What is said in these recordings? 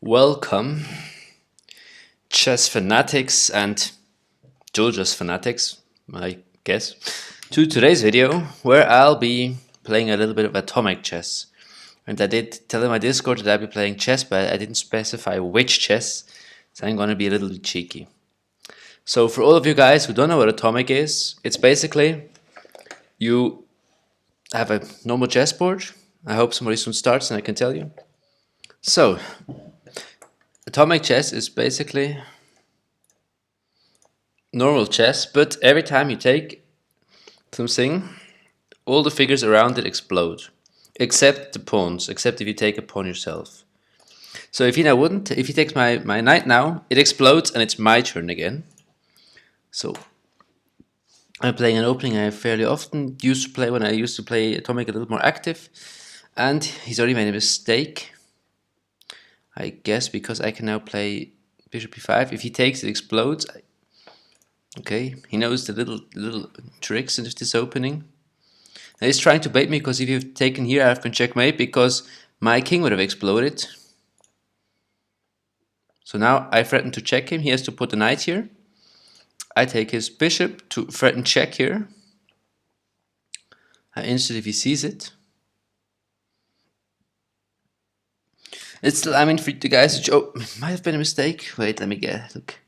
Welcome, chess fanatics and Juljas fanatics, I guess, to today's video where I'll be playing a little bit of atomic chess. And I did tell in my Discord that I'd be playing chess, but I didn't specify which chess, so I'm going to be a little bit cheeky. So for all of you guys who don't know what atomic is, it's basically you have a normal chessboard. I hope somebody soon starts and I can tell you. So, atomic chess is basically normal chess, but every time you take something, all the figures around it explode, except the pawns, except if you take a pawn yourself. So if he takes my knight now, it explodes and it's my turn again. So I'm playing an opening I fairly often used to play when I used to play atomic a little more active, and he's already made a mistake. I guess because I can now play bishop e5. If he takes, it explodes. Okay, he knows the little tricks into this opening. Now he's trying to bait me because if you've taken here, I've been checkmate because my king would have exploded. So now I threaten to check him. He has to put the knight here. I take his bishop to threaten check here. I instant if he sees it. It's still, I mean, for the guys, oh, it might have been a mistake. Wait, let me get, look.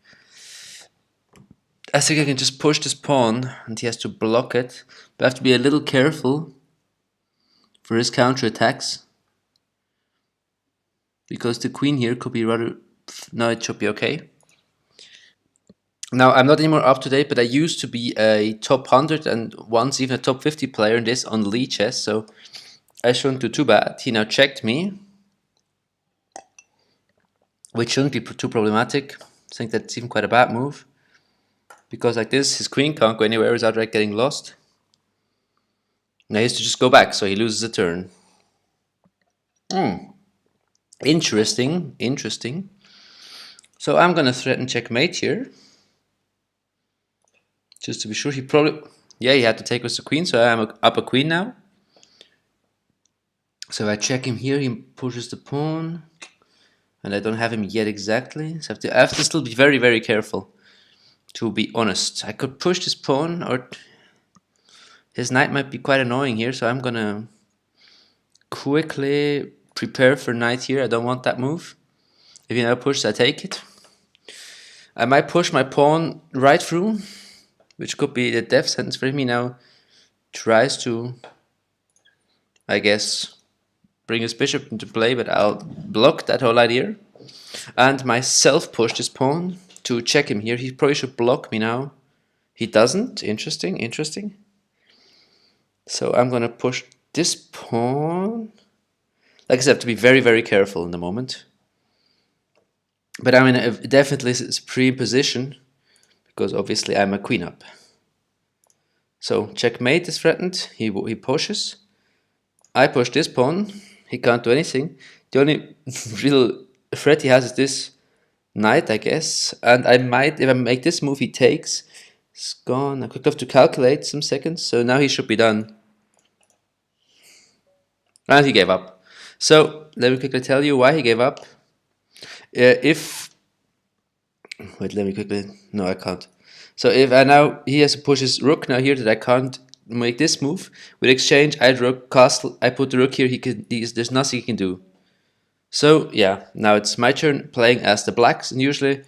I think I can just push this pawn and he has to block it. But I have to be a little careful for his counter-attacks. Because the queen here could be rather, no, it should be okay. Now, I'm not anymore up to date, but I used to be a top 100 and once even a top 50 player in this on Lichess, so I shouldn't do too bad. He now checked me, which shouldn't be too problematic. I think that's even quite a bad move. Because like this, his queen can't go anywhere without getting lost. Now he has to just go back, so he loses a turn. Interesting, interesting. So I'm gonna threaten checkmate here. Just to be sure, he probably... Yeah, he had to take with the queen, so I'm up a queen now. So if I check him here, he pushes the pawn. And I don't have him yet exactly. So I have to still be very, very careful. To be honest, I could push this pawn, or his knight might be quite annoying here, so I'm gonna quickly prepare for knight here. I don't want that move. If he now pushes, I take it. I might push my pawn right through, which could be the death sentence for him. He now tries to, I guess, bring his bishop into play, but I'll block that whole idea. And myself push this pawn to check him here. He probably should block me now. He doesn't. Interesting, interesting. So I'm gonna push this pawn. Like I said, I have to be very, very careful in the moment. But I'm in a definitely supreme position because obviously I'm a queen up. So checkmate is threatened. He pushes. I push this pawn. He can't do anything. The only real threat he has is this knight, I guess. And I might, if I make this move, he takes. It's gone. I could have to calculate some seconds. So now he should be done. And he gave up. So let me quickly tell you why he gave up. Wait, let me quickly. No, I can't. So if I now, he has to push his rook now here that I can't make this move. With exchange, I rook castle. I put the rook here. There's nothing he can do. So yeah, now it's my turn playing as the blacks, and usually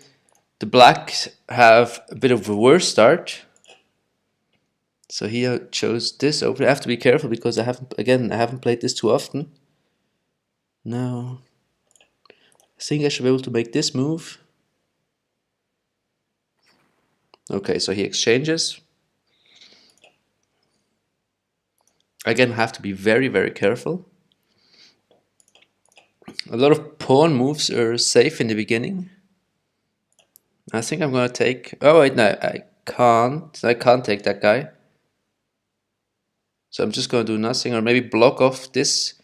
the blacks have a bit of a worse start. So he chose this opening. I have to be careful because I haven't played this too often. No, I think I should be able to make this move. Okay, so he exchanges. Again, I have to be very, very careful. A lot of pawn moves are safe in the beginning. I think I'm gonna take... Oh wait, no, I can't take that guy. So I'm just gonna do nothing, or maybe block off this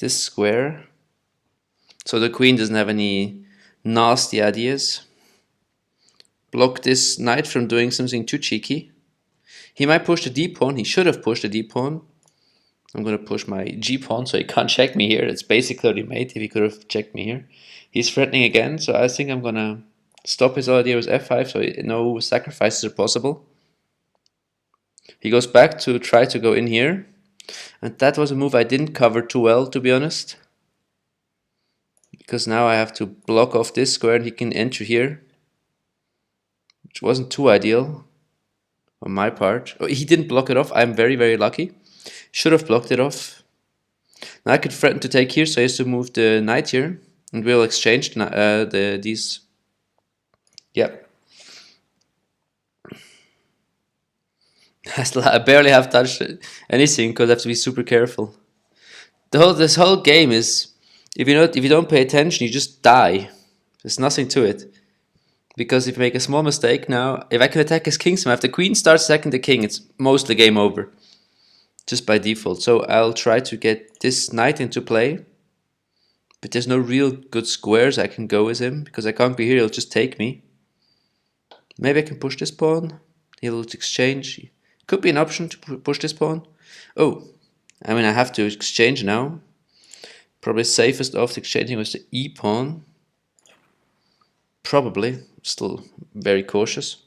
square. So the queen doesn't have any nasty ideas. Block this knight from doing something too cheeky. He might push the d pawn. He should have pushed the d pawn. I'm gonna push my G pawn so he can't check me here. It's basically already mate if he could have checked me here. He's threatening again, so I think I'm gonna stop his idea with f5 so no sacrifices are possible. He goes back to try to go in here, and that was a move I didn't cover too well, to be honest, because now I have to block off this square and he can enter here, which wasn't too ideal on my part. Oh, he didn't block it off. I'm very lucky. Should have blocked it off. Now I could threaten to take here, so he has to move the knight here, and we'll exchange these. Yep. I barely have touched anything because I have to be super careful. This whole game is, if you don't pay attention, you just die. There's nothing to it. Because if you make a small mistake now, if I can attack his king, so if the queen starts attacking the king, it's mostly game over. Just by default. So I'll try to get this knight into play. But there's no real good squares I can go with him, because I can't be here, he'll just take me. Maybe I can push this pawn. He'll exchange. Could be an option to push this pawn. Oh, I mean I have to exchange now. Probably safest off exchanging was the e pawn. Probably, still very cautious.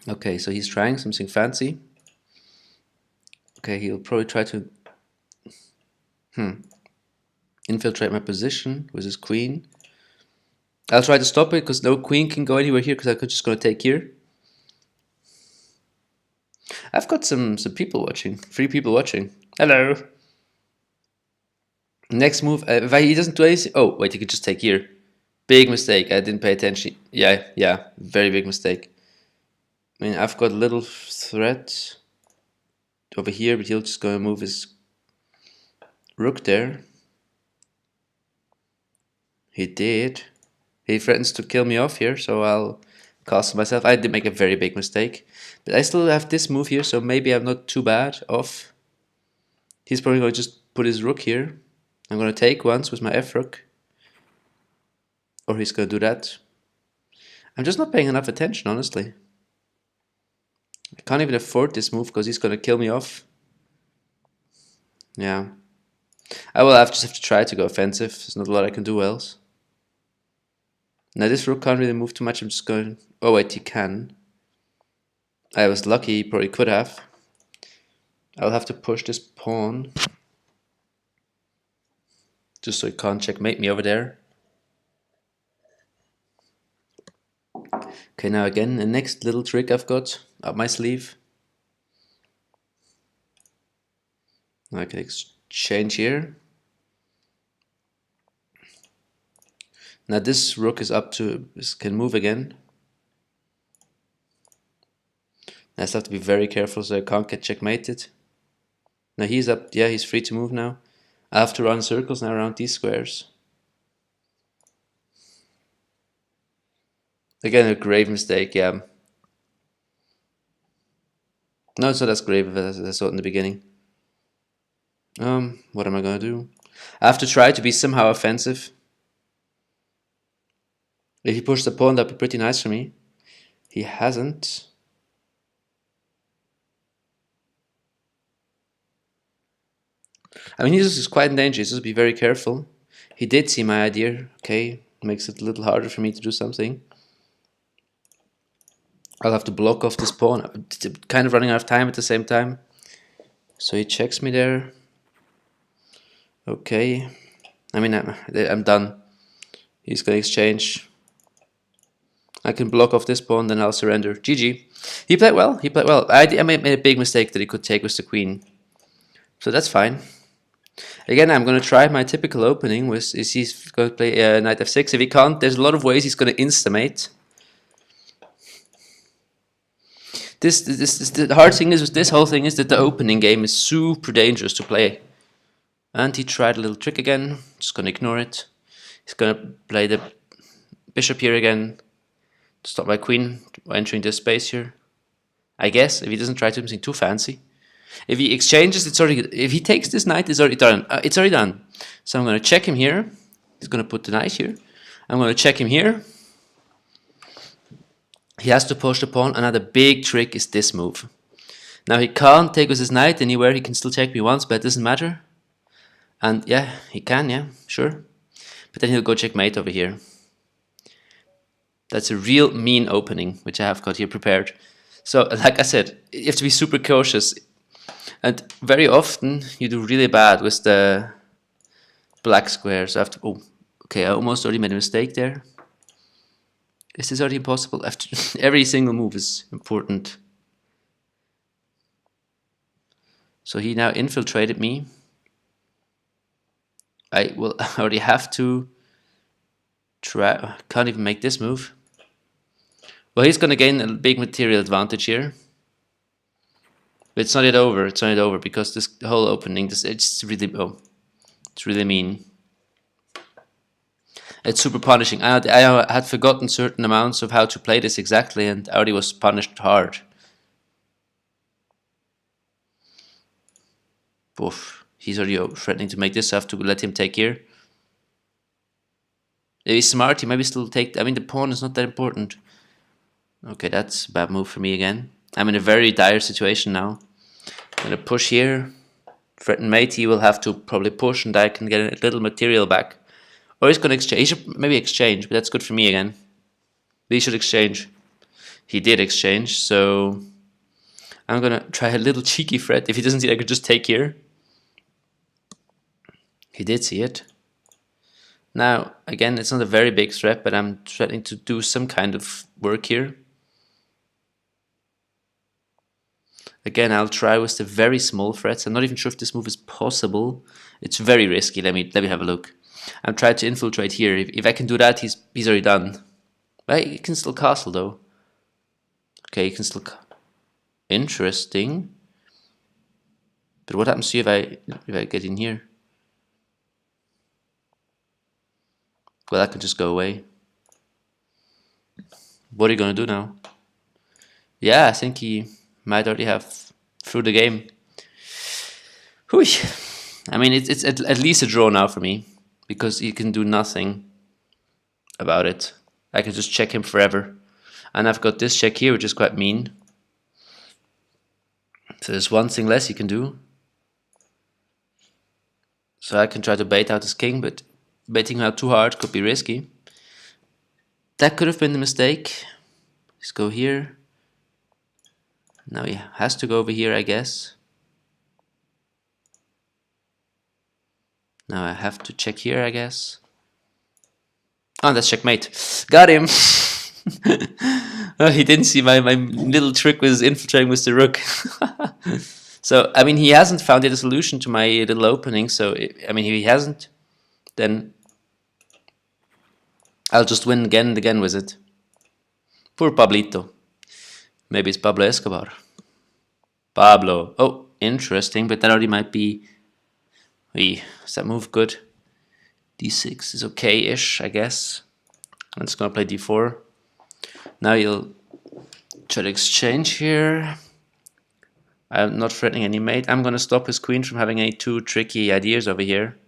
Okay, so he's trying something fancy. Okay, he'll probably try to infiltrate my position with his queen. I'll try to stop it because no queen can go anywhere here because I'm just going to take here. I've got some people watching, 3 people watching. Hello. Next move, if he doesn't do anything. Oh, wait, he could just take here. Big mistake, I didn't pay attention. Yeah, very big mistake. I mean, I've got a little threat over here, but he'll just go and move his rook there. He did. He threatens to kill me off here, so I'll castle myself. I did make a very big mistake. But I still have this move here, so maybe I'm not too bad off. He's probably going to just put his rook here. I'm going to take once with my f-rook. Or he's going to do that. I'm just not paying enough attention, honestly. I can't even afford this move because he's going to kill me off. Yeah. I will just have to try to go offensive. There's not a lot I can do else. Now this rook can't really move too much. I'm just going... Oh wait, he can. I was lucky, he probably could have. I'll have to push this pawn. Just so he can't checkmate me over there. Okay, now again, the next little trick I've got up my sleeve. I can exchange here. Now this rook is up to, can move again. I just have to be very careful so I can't get checkmated. Now he's up, yeah, he's free to move now. I have to run circles now around these squares. Again, a grave mistake, yeah. No, it's not as grave as I thought in the beginning. What am I gonna do? I have to try to be somehow offensive. If he pushed the pawn, that'd be pretty nice for me. He hasn't. I mean, this is quite in danger, so be very careful. He did see my idea, okay, makes it a little harder for me to do something. I'll have to block off this pawn. I'm kind of running out of time at the same time. So he checks me there. Okay. I mean, I'm done. He's going to exchange. I can block off this pawn, then I'll surrender. GG. He played well. He played well. I made a big mistake that he could take with the queen. So that's fine. Again, I'm going to try my typical opening. He's going to play knight f6. If he can't, there's a lot of ways he's going to instamate. The hard thing is with this whole thing is that the opening game is super dangerous to play. And he tried a little trick again. Just going to ignore it. He's going to play the bishop here again to stop my queen entering this space here. I guess if he doesn't try something too fancy. If he exchanges, it's already. If he takes this knight, it's already done. It's already done. So I'm going to check him here. He's going to put the knight here. I'm going to check him here. He has to push the pawn. Another big trick is this move. Now he can't take with his knight anywhere. He can still check me once, but it doesn't matter. And yeah, he can, yeah, sure. But then he'll go checkmate over here. That's a real mean opening, which I have got here prepared. So, like I said, you have to be super cautious. And very often, you do really bad with the black squares. I have to, oh, okay, I almost already made a mistake there. Is this already impossible? Every single move is important. So he now infiltrated me. I will already have to try. Can't even make this move. Well, he's going to gain a big material advantage here. But it's not yet over. It's not yet over because this whole opening, it's really mean. It's super punishing. I had forgotten certain amounts of how to play this exactly, and I already was punished hard. Oof. He's already threatening to make this, so I have to let him take here. If he's smart, he maybe still take... I mean, the pawn is not that important. Okay, that's a bad move for me again. I'm in a very dire situation now. I'm going to push here. Threaten mate, he will have to probably push, and I can get a little material back. Or he's going to exchange. He should maybe exchange, but that's good for me again. But he should exchange. He did exchange, so... I'm going to try a little cheeky threat. If he doesn't see it, I could just take here. He did see it. Now, again, it's not a very big threat, but I'm threatening to do some kind of work here. Again, I'll try with the very small threats. I'm not even sure if this move is possible. It's very risky. Let me have a look. I'm trying to infiltrate here. If I can do that, he's already done. Right? He can still castle though. Okay, he can still. Interesting. But what happens to you if I get in here? Well, that could just go away. What are you gonna do now? Yeah, I think he might already have through the game. Whew. I mean, it's at least a draw now for me, because he can do nothing about it. I can just check him forever. And I've got this check here, which is quite mean. So there's one thing less he can do. So I can try to bait out his king, but baiting him out too hard could be risky. That could have been the mistake. Let's go here. Now he has to go over here, I guess. Now I have to check here, I guess. Oh, that's checkmate. Got him! Oh, he didn't see my little trick was infiltrating with the rook. So, I mean, he hasn't found yet a solution to my little opening, so, I mean, if he hasn't, then I'll just win again and again with it. Poor Pablito. Maybe it's Pablo Escobar. Pablo. Oh, interesting, but that already might be... Is that move good? D6 is okay-ish, I guess. I'm just going to play D4. Now you'll try to exchange here. I'm not threatening any mate. I'm going to stop his queen from having any too tricky ideas over here.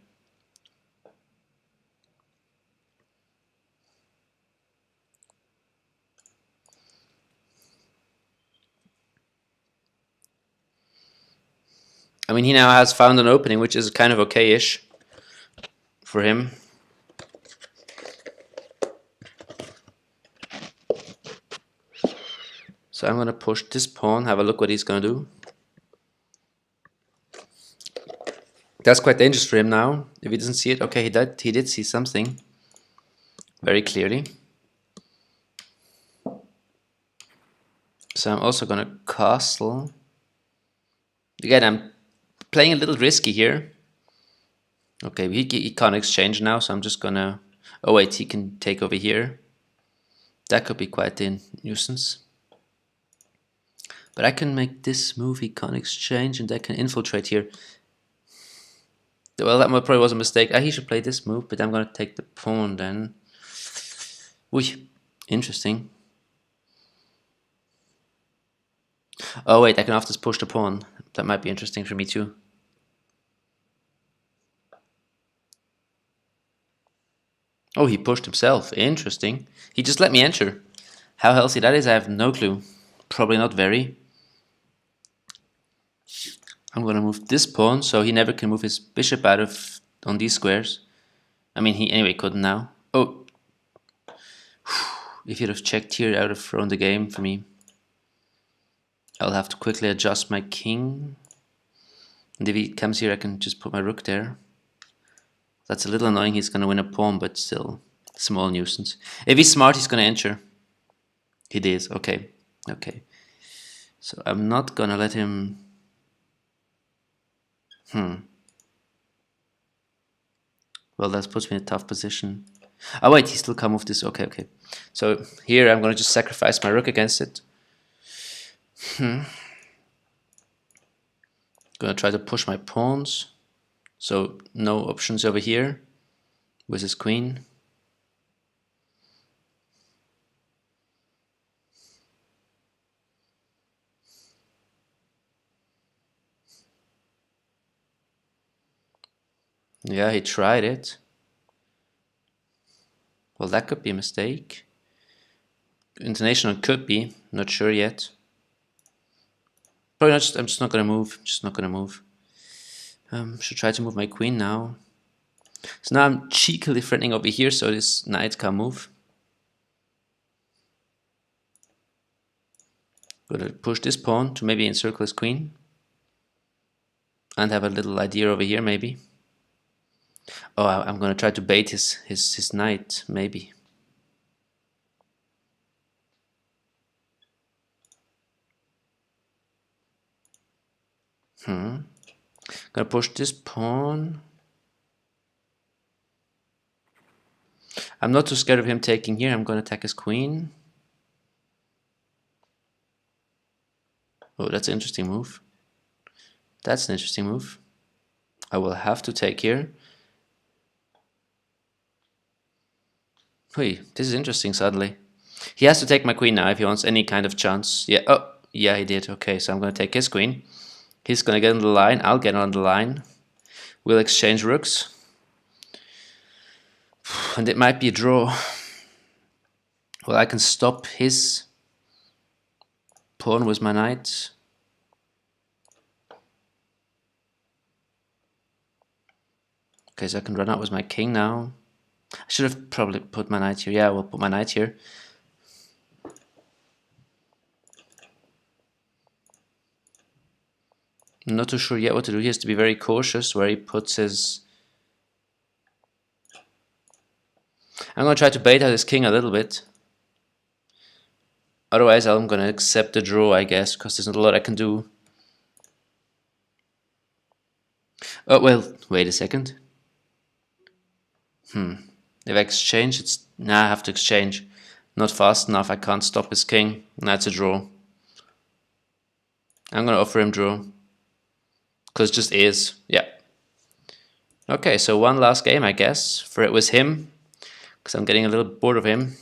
I mean, he now has found an opening, which is kind of okay-ish for him. So I'm going to push this pawn, have a look what he's going to do. That's quite dangerous for him now. If he doesn't see it, okay, he did see something very clearly. So I'm also going to castle. Again, I'm playing a little risky here. Okay, he can't exchange now, so I'm just going to... Oh wait, he can take over here. That could be quite a nuisance. But I can make this move, he can't exchange, and I can infiltrate here. Well, that probably was a mistake. He should play this move, but I'm going to take the pawn then. Uy, interesting. Oh wait, I can often just push the pawn. That might be interesting for me too. Oh, he pushed himself. Interesting. He just let me enter. How healthy that is, I have no clue. Probably not very. I'm gonna move this pawn so he never can move his bishop out of on these squares. I mean, he anyway couldn't now. Oh, if he'd have checked here, I would have thrown the game for me. I'll have to quickly adjust my king. And if he comes here, I can just put my rook there. That's a little annoying. He's gonna win a pawn, but still, small nuisance. If he's smart, he's gonna enter. He did. Okay, okay. So I'm not gonna let him. Well, that puts me in a tough position. Oh wait, he still can't move this. Okay, okay. So here I'm gonna just sacrifice my rook against it. Gonna try to push my pawns. So no options over here with his queen. Yeah, he tried it. Well, that could be a mistake. International could be, not sure yet. Probably not. I'm just not gonna move. Just not gonna move. Should try to move my queen now. So now I'm cheekily threatening over here, so this knight can't move. Gonna push this pawn to maybe encircle his queen, and have a little idea over here, maybe. Oh, I'm gonna try to bait his knight, maybe. Gonna push this pawn. I'm not too scared of him taking here. I'm gonna attack his queen. Oh, that's an interesting move. That's an interesting move. I will have to take here. Hey, this is interesting suddenly. He has to take my queen now if he wants any kind of chance. Yeah, oh, yeah, he did. Okay, so I'm gonna take his queen. He's gonna get on the line. I'll get on the line. We'll exchange rooks. And it might be a draw. Well, I can stop his pawn with my knight. Okay, so I can run out with my king now. I should have probably put my knight here. Yeah, we'll put my knight here. I'm not too sure yet what to do. He has to be very cautious where he puts his... I'm going to try to bait out his king a little bit. Otherwise, I'm going to accept the draw, I guess, because there's not a lot I can do. Oh, well, wait a second. If I exchange, it's... Nah, I have to exchange. Not fast enough, I can't stop his king. That's a draw. I'm going to offer him draw. Because it just is. Yeah. Okay, so one last game, I guess. For it was him. Because I'm getting a little bored of him.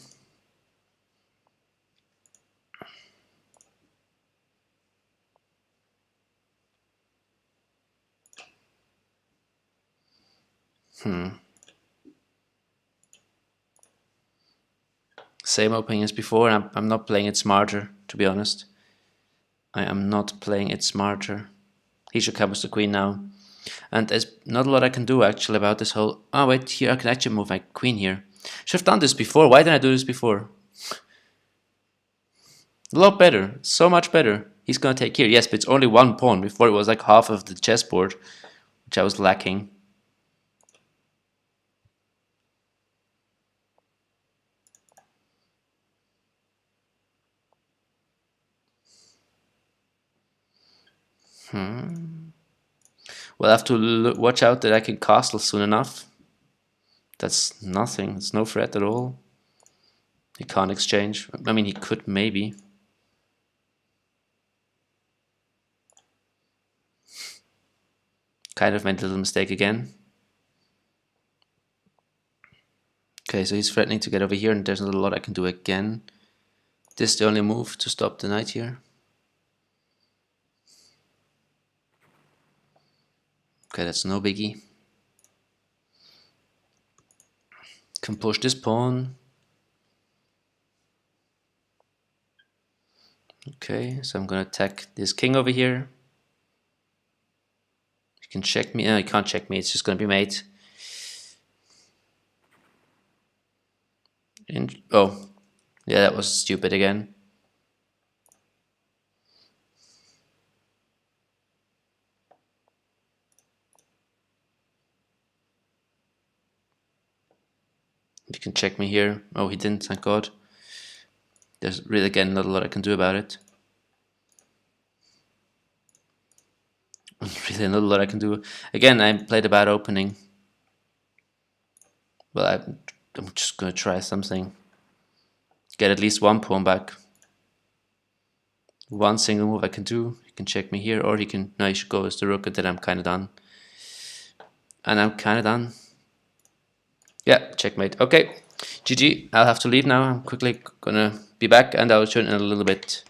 Same opening as before, and I'm not playing it smarter, to be honest. I am not playing it smarter. He should come with the queen now. And there's not a lot I can do actually about this whole... Oh wait, here I can actually move my queen here. Should have done this before. Why didn't I do this before? A lot better. So much better. He's gonna take here. Yes, but it's only one pawn. Before it was like half of the chessboard, which I was lacking. Well, I have to watch out that I can castle soon enough. That's nothing. It's no threat at all. He can't exchange. I mean, he could maybe. Kind of made a little mistake again. Okay, so he's threatening to get over here, and there's not a lot I can do again. This is the only move to stop the knight here. Okay, that's no biggie. Can push this pawn. Okay, so I'm gonna attack this king over here. can check me. No, he can't check me. It's just going to be mate. And oh, yeah, that was stupid again. You can check me here. Oh, he didn't, thank God. There's really, again, not a lot I can do about it. Really not a lot I can do. Again, I played a bad opening. Well, I'm just going to try something. Get at least one pawn back. One single move I can do. He can check me here, or he can... No, he should go as the rook, and then I'm kind of done. And I'm kind of done. Yeah, checkmate. Okay, GG. I'll have to leave now. I'm quickly going to be back, and I'll show you in a little bit.